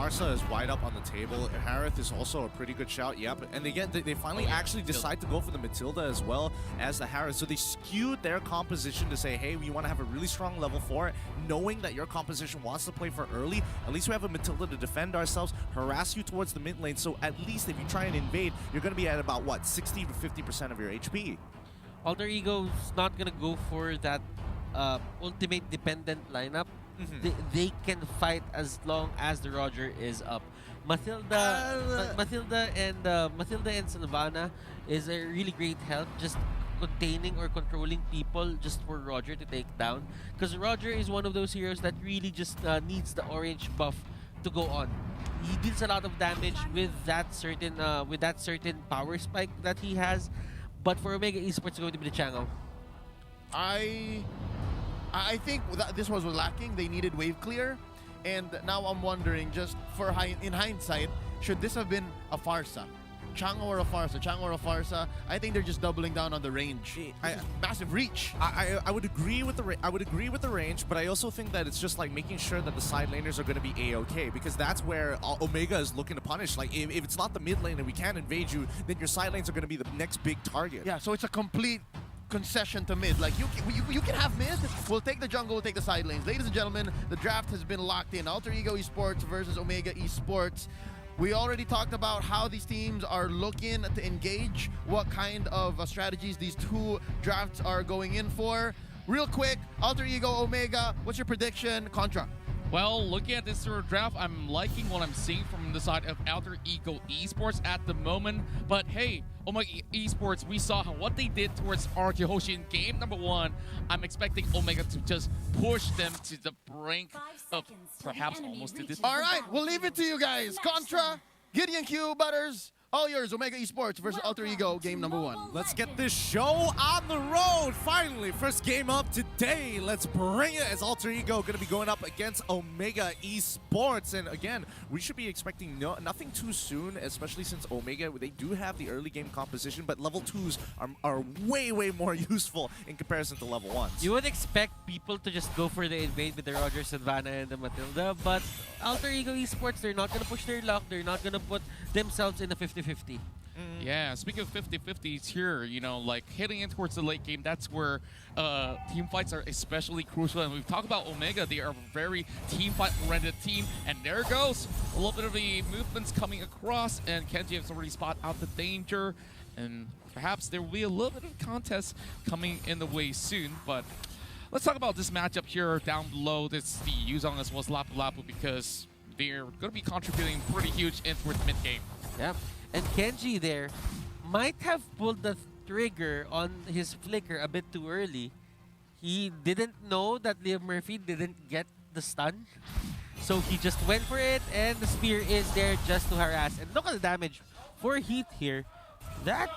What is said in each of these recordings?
Farsa is wide up on the table. Harith is also a pretty good shout. Yep. And again, they finally actually decide to go for the Matilda as well as the Harith. So they skewed their composition to say, hey, we want to have a really strong level 4, knowing that your composition wants to play for early. At least we have a Matilda to defend ourselves, harass you towards the mid lane. So at least if you try and invade, you're going to be at about, what, 60 to 50% of your HP. Alter Ego's not going to go for that ultimate dependent lineup. They can fight as long as the Roger is up. Matilda and Sylvana is a really great help, just containing or controlling people just for Roger to take down. Because Roger is one of those heroes that really just needs the orange buff to go on. He deals a lot of damage with that certain power spike that he has. But for Omega Esports, it's going to be the Chango. I think this was lacking. They needed wave clear, and now I'm wondering, just in hindsight, should this have been a Farsa? Chango or a Farsa? Chango or a Farsa? I think they're just doubling down on the range. Massive reach. I would agree with the range, but I also think that it's just like making sure that the side laners are going to be A-okay, because that's where Omega is looking to punish. Like if it's not the mid lane and we can't invade you, then your side lanes are going to be the next big target. Yeah, so it's a complete concession to mid. Like you can have mid, we'll take the jungle, we'll take the side lanes. Ladies and gentlemen, the draft has been locked in. Alter Ego Esports versus Omega Esports. We already talked about how these teams are looking to engage, what kind of strategies these two drafts are going in for. Real quick, Alter Ego, Omega, what's your prediction? Contra. Well, looking at this sort of draft, I'm liking what I'm seeing from the side of Alter Ego Esports at the moment. But hey, Omega Esports, we saw what they did towards RK Hoshi in game number 1. I'm expecting Omega to just push them to the brink of perhaps almost to this. All right, we'll leave it to you guys. Contra, Gideon Q, Butters, all yours. Omega Esports versus Alter Ego, game number 1. Let's get this show on the road. Finally, first game up today. Let's bring it as Alter Ego going to be going up against Omega Esports. And again, we should be expecting nothing too soon, especially since Omega, they do have the early game composition, but level 2s are way, way more useful in comparison to level 1s. You would expect people to just go for the invade with the Roger, Sylvana, and the Matilda, but Alter Ego Esports, they're not going to push their luck. They're not going to put themselves in a 50-50. Yeah, speaking of 50-50s here, you know, like heading in towards the late game, that's where team fights are especially crucial. And we've talked about Omega, they are a very team fight-oriented team. And there goes a little bit of the movements coming across, and Kenji has already spotted out the danger. And perhaps there will be a little bit of contest coming in the way soon. But let's talk about this matchup here down below. This the Yuzong as well as Lapu Lapu, because they're going to be contributing pretty huge in towards mid-game. Yep. And Kenji there might have pulled the trigger on his flicker a bit too early. He didn't know that Liam Murphy didn't get the stun. So he just went for it, and the spear is there just to harass. And look at the damage for Heat here. That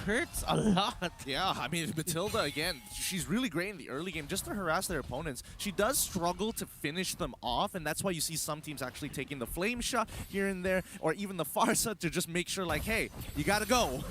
hurts a lot. Yeah, I mean, Matilda, again, she's really great in the early game just to harass their opponents. She does struggle to finish them off, and that's why you see some teams actually taking the flame shot here and there, or even the Farsa to just make sure, like, hey, you gotta go.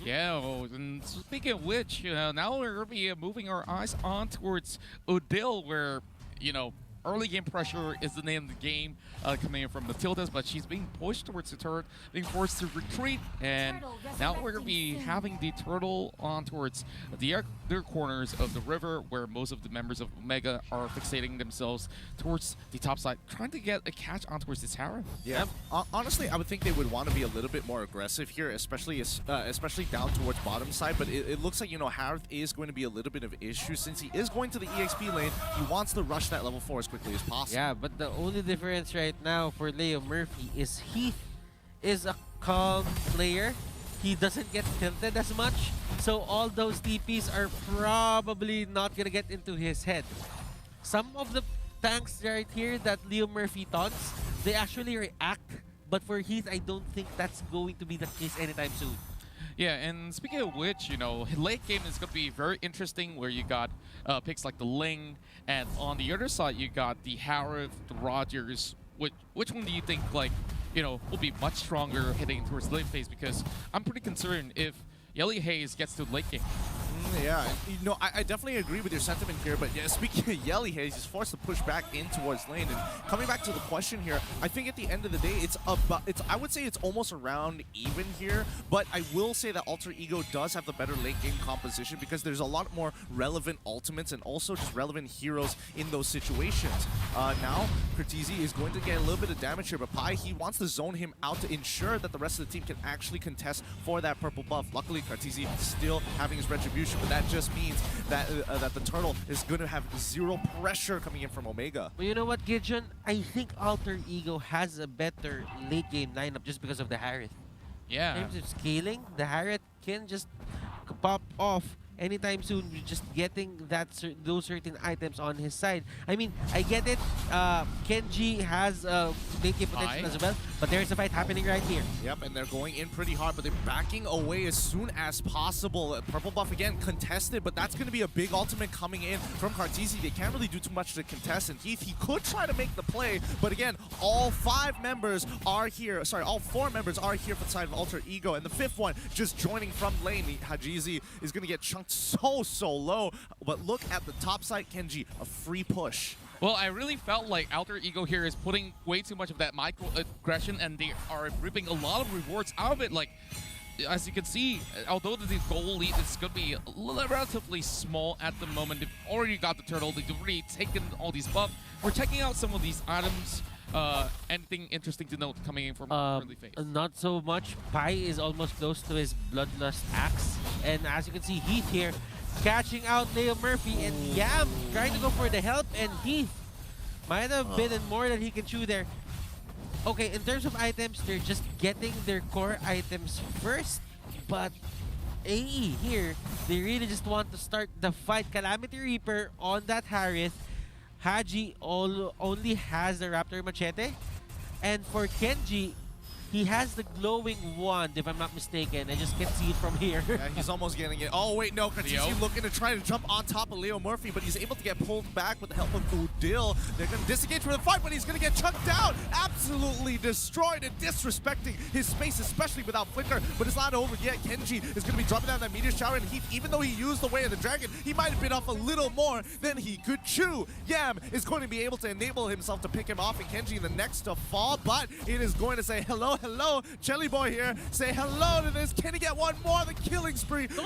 Yeah, and speaking of which, now we're going to be moving our eyes on towards Odile, where, you know, early game pressure is the name of the game coming in from Matilda's, but she's being pushed towards the turret, being forced to retreat, and now we're going to be having the turtle on towards the other corners of the river, where most of the members of Omega are fixating themselves towards the top side, trying to get a catch on towards this Harem. Yeah, honestly, I would think they would want to be a little bit more aggressive here, especially down towards bottom side, but it looks like, you know, Harith is going to be a little bit of an issue since he is going to the EXP lane. He wants to rush that level 4 as quickly as possible. Yeah, but the only difference right now for Leo Murphy is Heath is a calm player. He doesn't get tilted as much, so all those TPs are probably not gonna get into his head. Some of the tanks right here that Leo Murphy taunts, they actually react, but for Heath, I don't think that's going to be the case anytime soon. Yeah, and speaking of which, you know, late game is going to be very interesting, where you got picks like the Ling, and on the other side you got the Harith, the Rogers. Which one do you think, like, you know, will be much stronger heading towards late phase? Because I'm pretty concerned if Yelly Hayes gets to late game. Yeah, you know, I definitely agree with your sentiment here, but yeah, speaking of Yelly Hayes, he's forced to push back in towards lane. And coming back to the question here, I think at the end of the day, I would say it's almost around even here, but I will say that Alter Ego does have the better late game composition because there's a lot more relevant ultimates and also just relevant heroes in those situations. Now, Cortese is going to get a little bit of damage here, but Pi, he wants to zone him out to ensure that the rest of the team can actually contest for that purple buff. Luckily, Cortese still having his retribution, but that just means that that the turtle is going to have zero pressure coming in from Omega. Well, you know what, Gideon? I think Alter Ego has a better late game lineup just because of the Harith. Yeah. In terms of scaling, the Harith can just pop off anytime soon. You're just getting those certain items on his side. I mean, I get it. Kenji has late game potential as well, but there's a fight happening right here. Yep, and they're going in pretty hard, but they're backing away as soon as possible. Purple buff again contested, but that's going to be a big ultimate coming in from Cortese. They can't really do too much to contest, and Heath, he could try to make the play, but again, all 5 members are here. Sorry, all 4 members are here for the side of Alter Ego, and the 5th one just joining from lane. Hajizi is going to get chunked so low, but look at the top side, Kenji, a free push. Well, I really felt like Alter Ego here is putting way too much of that microaggression, and they are reaping a lot of rewards out of it. Like, as you can see, although the goal lead is going to be relatively small at the moment, they've already got the turtle, they've already taken all these buffs. We're checking out some of these items. Anything interesting to note coming in from early phase? Not so much. Pi is almost close to his Bloodlust Axe. And as you can see, Heath here catching out Leo Murphy, and Yam trying to go for the help, and Heath might have bitten more than he can chew there. Okay, in terms of items, they're just getting their core items first, but AE here, they really just want to start the fight. Calamity Reaper on that Harith. Haji only has the Raptor Machete. And for Kenji, he has the glowing wand, if I'm not mistaken. I just can't see it from here. Yeah, he's almost getting it. Oh, wait, no. Cortese looking to try to jump on top of Leo Murphy, but he's able to get pulled back with the help of Udil. They're going to disengage from the fight, but he's going to get chunked down. Absolutely destroyed and disrespecting his space, especially without Flicker. But it's not over yet. Kenji is going to be dropping down that meteor shower, and even though he used the Way of the Dragon, he might have bit off a little more than he could chew. Yam is going to be able to enable himself to pick him off, and Kenji the next to fall, but it is going to say hello. Jelly Boy here. Say hello to this. Can he get one more? The killing spree is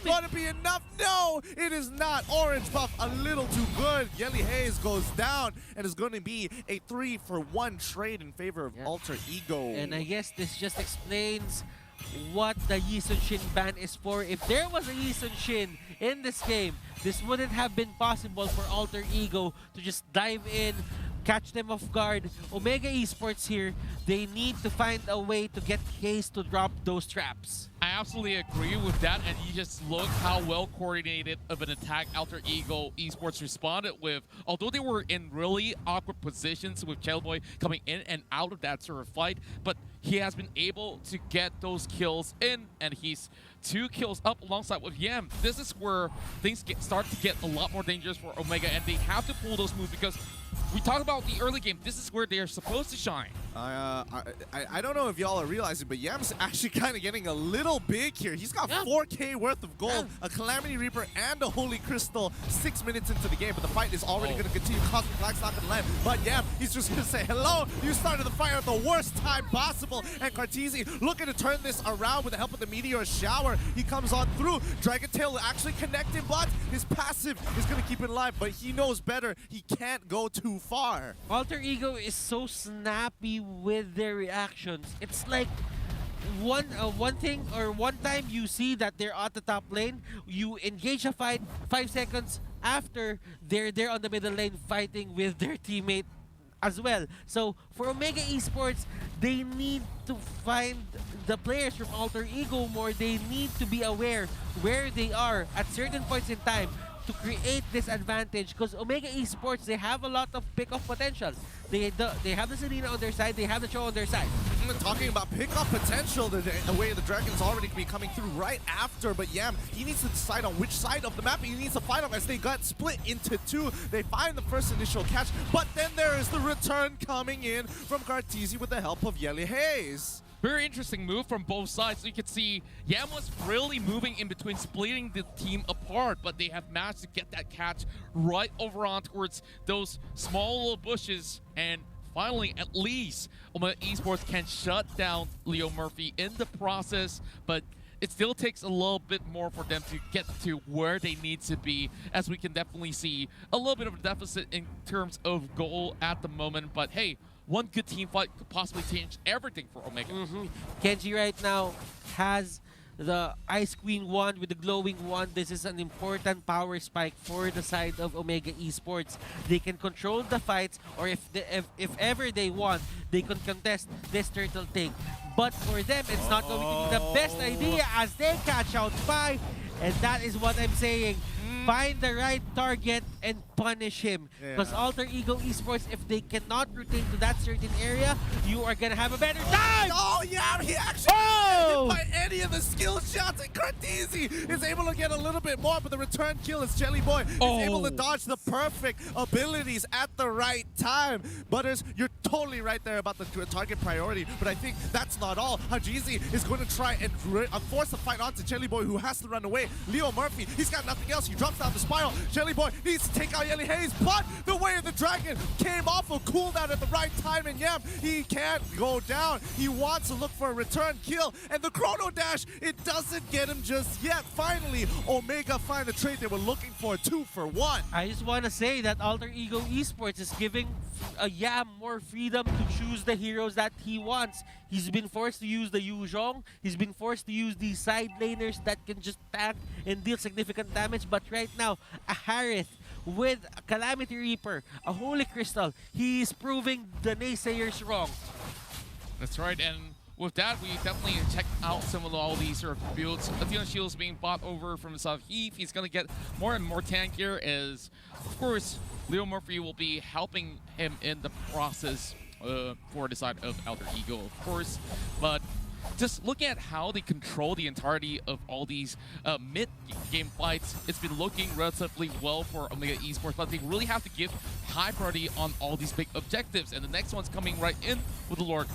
going to be enough. No, it is not. Orange buff a little too good. Yelly Hayes goes down, and it's going to be a 3-for-1 trade in favor of Alter Ego. And I guess this just explains what the Yi Sun Shin ban is for. If there was a Yi Sun Shin in this game, this wouldn't have been possible for Alter Ego to just dive in, catch them off guard. Omega Esports here, they need to find a way to get Hayes to drop those traps. I absolutely agree with that, and you just look how well coordinated of an attack Alter Ego Esports responded with. Although they were in really awkward positions with Chellboy coming in and out of that sort of fight, but he has been able to get those kills in, and he's 2 kills up alongside with Yam. This is where things start to get a lot more dangerous for Omega, and they have to pull those moves because we talked about the early game. This is where they are supposed to shine. I don't know if y'all are realizing, but Yam's actually kind of getting a little big here. He's got 4K worth of gold, a Calamity Reaper, and a Holy Crystal 6 minutes into the game, but the fight is already going to continue. Cosmic Black's not going to land, but Yam, he's just going to say, hello, you started the fight at the worst time possible, and Cortese looking to turn this around with the help of the Meteor Shower. He comes on through. Dragon Tail will actually connect him, but his passive is going to keep it alive, but he knows better. He can't go too far. Alter Ego is so snappy with their reactions. It's like one time you see that they're at the top lane, you engage a fight, 5 seconds after they're there on the middle lane fighting with their teammate as well. So for Omega Esports, they need to find the players from Alter Ego more. They need to be aware where they are at certain points in time to create this advantage, because Omega Esports, they have a lot of pick-off potential. They have the Selena on their side, they have the Cho on their side. Talking about pick-off potential, the Way of the Dragon is already be coming through right after, but Yam, he needs to decide on which side of the map he needs to fight on, as they got split into 2. They find the first initial catch, but then there is the return coming in from Cortese with the help of Yelly Hayes. very interesting move from both sides. So you can see Yam was really moving in between, splitting the team apart, but they have managed to get that catch right over on towards those small little bushes, and finally, at least, Omega Esports can shut down Leo Murphy in the process, but it still takes a little bit more for them to get to where they need to be, as we can definitely see a little bit of a deficit in terms of goal at the moment. But hey, one good team fight could possibly change everything for Omega. Kenji right now has the Ice Queen wand with the glowing wand. This is an important power spike for the side of Omega Esports. They can control the fights, or if ever they want, they can contest this turtle thing. But for them, it's not going to be the best idea as they catch out Pi. And that is what I'm saying. Find the right target and punish him. Because Alter Ego Esports, if they cannot rotate to that certain area, you are going to have a better time! Oh, yeah, he actually hit by any of the skill shots, and Cartesi is able to get a little bit more, but the return kill is Jelly Boy. He's able to dodge the perfect abilities at the right time. Butters, you're totally right there about the target priority, but I think that's not all. Hajizi is going to try and force the fight onto Jelly Boy, who has to run away. Leo Murphy, he's got nothing else. He drops down the spiral. Jelly Boy needs to take out Yelly Hayes, but the way of the dragon came off of cooldown at the right time, and Yam, he can't go down. He wants to look for a return kill, and the Chrono Dash, it doesn't get him just yet. Finally, Omega find the trade they were looking for, 2 for 1. I just want to say that Alter Ego Esports is giving Yam more freedom to choose the heroes that he wants. He's been forced to use the Yuzhong. He's been forced to use these side laners that can just tank and deal significant damage. But right now, a Harith with a Calamity Reaper, a Holy Crystal, he is proving the naysayers wrong. That's right, and with that, we definitely check out some of all these sort of builds. Athena Shield's being bought over from South Heath. He's going to get more and more tankier, as, of course, Leo Murphy will be helping him in the process for the side of Alter Ego, of course. But just look at how they control the entirety of all these mid-game fights. It's been looking relatively well for Omega Esports, but they really have to give high priority on all these big objectives. And the next one's coming right in with the Lord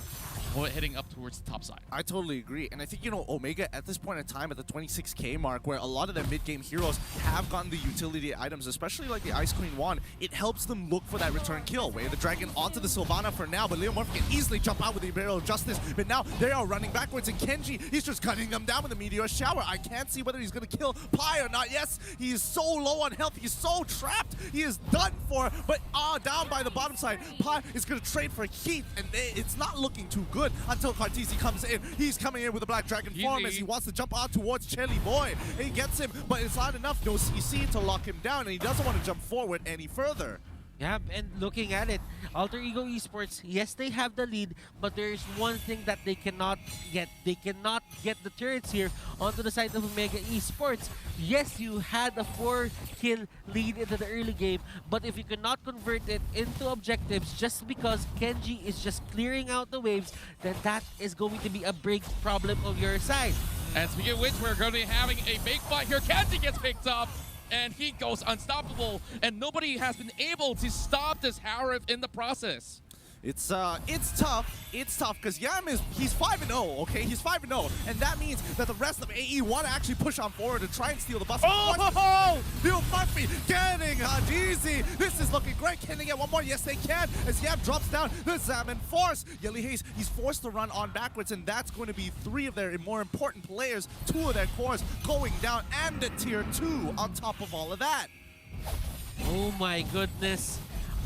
heading up towards the top side. I totally agree. And I think, you know, Omega at this point in time at the 26k mark, where a lot of their mid-game heroes have gotten the utility items, especially like the Ice Queen Wand, it helps them look for that return kill. Way the Dragon onto the Sylvana for now, but Leo Murphy can easily jump out with the Imperial Justice. But now they are running backwards, and Kenji, he's just cutting them down with the Meteor Shower. I can't see whether he's going to kill Pi or not. Yes, he is so low on health. He's so trapped. He is done for, but down by the bottom side. Pi is going to trade for Heath, and it's not looking too good until Cartesi comes in. He's coming in with the Black Dragon form as he wants to jump out towards Jelly Boy. He gets him, but it's not enough. No CC to lock him down, and he doesn't want to jump forward any further. Yeah, and looking at it, Alter Ego Esports, yes, they have the lead, but there is one thing that they cannot get. They cannot get the turrets here onto the side of Omega Esports. Yes, you had a 4-kill lead into the early game, but if you cannot convert it into objectives just because Kenji is just clearing out the waves, then that is going to be a big problem on your side. And speaking of which, we're going to be having a big fight here. Kenji gets picked up, and he goes unstoppable, and nobody has been able to stop this Harith in the process. It's tough. It's tough because Yam he's 5-0, okay? He's 5-0, and that means that the rest of AE want to actually push on forward to try and steal the buff. Leo Murphy getting Hajizi. This is looking great. Can they get one more? Yes, they can. As Yam drops down the Zaman Force. Yelly Hayes, he's forced to run on backwards, and that's going to be 3 of their more important players, 2 of their cores going down, and the tier 2 on top of all of that. Oh my goodness.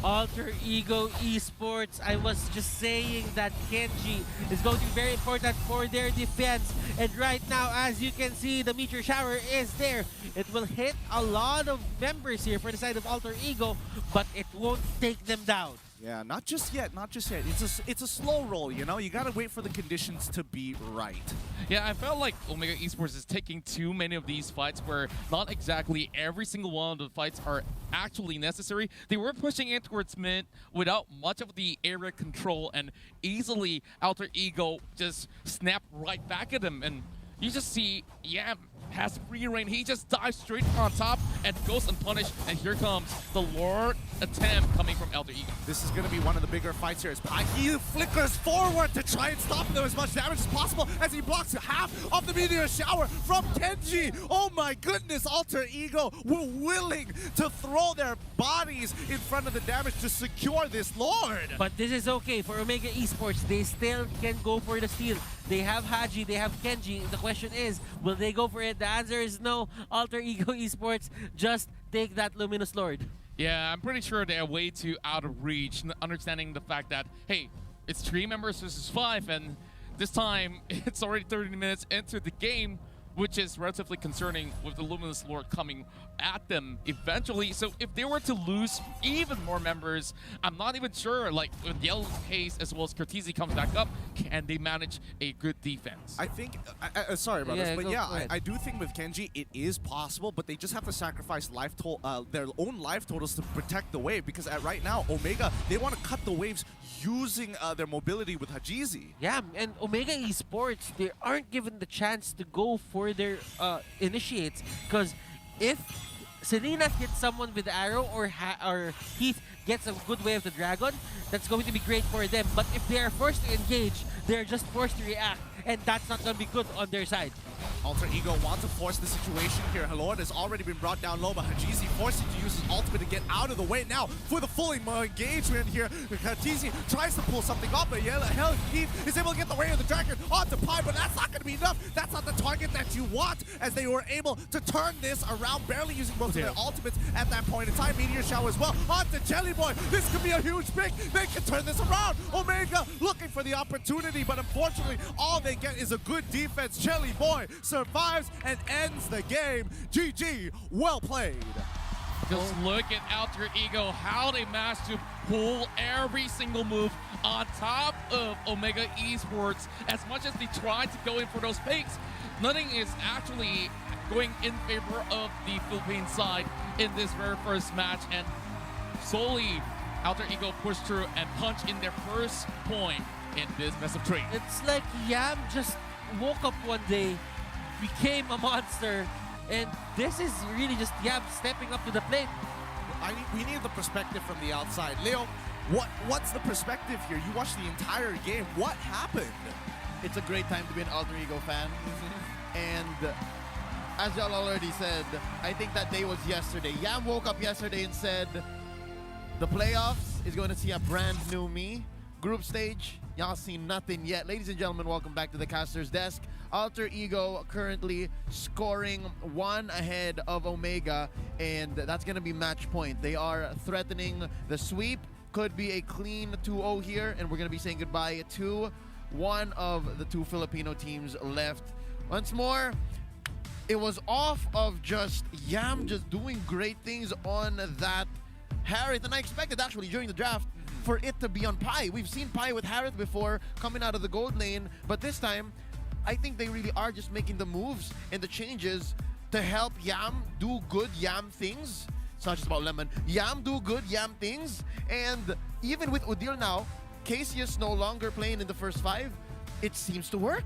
Alter Ego Esports, I was just saying that Kenji is going to be very important for their defense. And right now, as you can see, the Meteor Shower is there. It will hit a lot of members here for the side of Alter Ego, but it won't take them down. Yeah, not just yet, not just yet. It's a slow roll, you know? You gotta wait for the conditions to be right. Yeah, I felt like Omega Esports is taking too many of these fights where not exactly every single one of the fights are actually necessary. They were pushing in towards mid without much of the area control, and easily Alter Ego just snapped right back at them. And you just see, yeah, has free reign. He just dives straight on top and goes unpunished. And here comes the Lord attempt coming from Alter Ego. This is going to be one of the bigger fights here. As he flickers forward to try and stop them as much damage as possible as he blocks half of the meteor shower from Kenji. Oh my goodness, Alter Ego were willing to throw their bodies in front of the damage to secure this Lord. But this is okay for Omega Esports. They still can go for the steal. They have Haji, they have Kenji. The question is, will they go for it? The answer is no. Alter Ego Esports, just take that Luminous Lord. Yeah, I'm pretty sure they're way too out of reach, understanding the fact that, hey, it's 3 members versus 5, and this time it's already 30 minutes into the game, which is relatively concerning with the Luminous Lord coming at them eventually. So if they were to lose even more members, I'm not even sure, like, with Yellow's case as well as Cortese comes back up, can they manage a good defense? I think, sorry about Yeah, this, but go yeah, ahead. I do think with Kenji it is possible, but they just have to sacrifice their own life totals to protect the wave, because right now, Omega, they want to cut the waves using their mobility with Hajizi. Yeah, and Omega Esports, they aren't given the chance to go for their initiates, because if Selena hits someone with arrow or Heath gets a good way of the dragon, that's going to be great for them. But if they are forced to engage, they're just forced to react, and that's not going to be good on their side. Alter Ego wants to force the situation here. Lord has already been brought down low, but Hajizi forcing to use his ultimate to get out of the way now for the full engagement here. Hajizi tries to pull something off, but Heath is able to get the way of the dragon onto Pi, but that's not going to be enough. That's not the target that you want, as they were able to turn this around, barely using most of their ultimates at that point in time. Meteor Shower as well onto Jelly Boy. This could be a huge pick. They can turn this around. Omega looking for the opportunity, but unfortunately, all they get is a good defense. Jelly Boy survives and ends the game. GG, well played. Just look at Alter Ego, how they managed to pull every single move on top of Omega Esports. As much as they tried to go in for those fakes, nothing is actually going in favor of the Philippine side in this very first match. And solely, Alter Ego pushed through and punched in their first point in this best of 3. It's like Yam just woke up one day, became a monster, and this is really just Yam stepping up to the plate. We need the perspective from the outside. Leo, what's the perspective here? You watched the entire game. What happened? It's a great time to be an Alter Ego fan. And as y'all already said, I think that day was yesterday. Yam woke up yesterday and said, the playoffs is going to see a brand new me. Group stage, y'all seen nothing yet. Ladies and gentlemen, welcome back to the caster's desk. Alter Ego currently scoring 1 ahead of Omega, and that's going to be match point. They are threatening the sweep. Could be a clean 2-0 here, and we're going to be saying goodbye to one of the 2 Filipino teams left. Once more, it was off of just Yam just doing great things on that Harith, and I expected actually during the draft for it to be on Pi. We've seen Pi with Harith before coming out of the gold lane, but this time I think they really are just making the moves and the changes to help Yam do good Yam things. It's not just about Lemon. Yam do good Yam things, and even with Udil now, Cassius no longer playing in the first 5, it seems to work.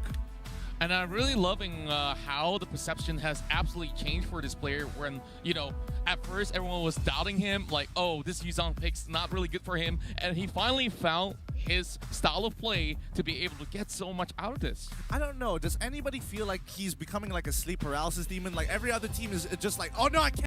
And I'm really loving how the perception has absolutely changed for this player when, you know, at first everyone was doubting him, like, oh, this Yuzong pick's not really good for him. And he finally found his style of play to be able to get so much out of this. I don't know. Does anybody feel like he's becoming like a sleep paralysis demon? Like every other team is just like, oh no, I can't.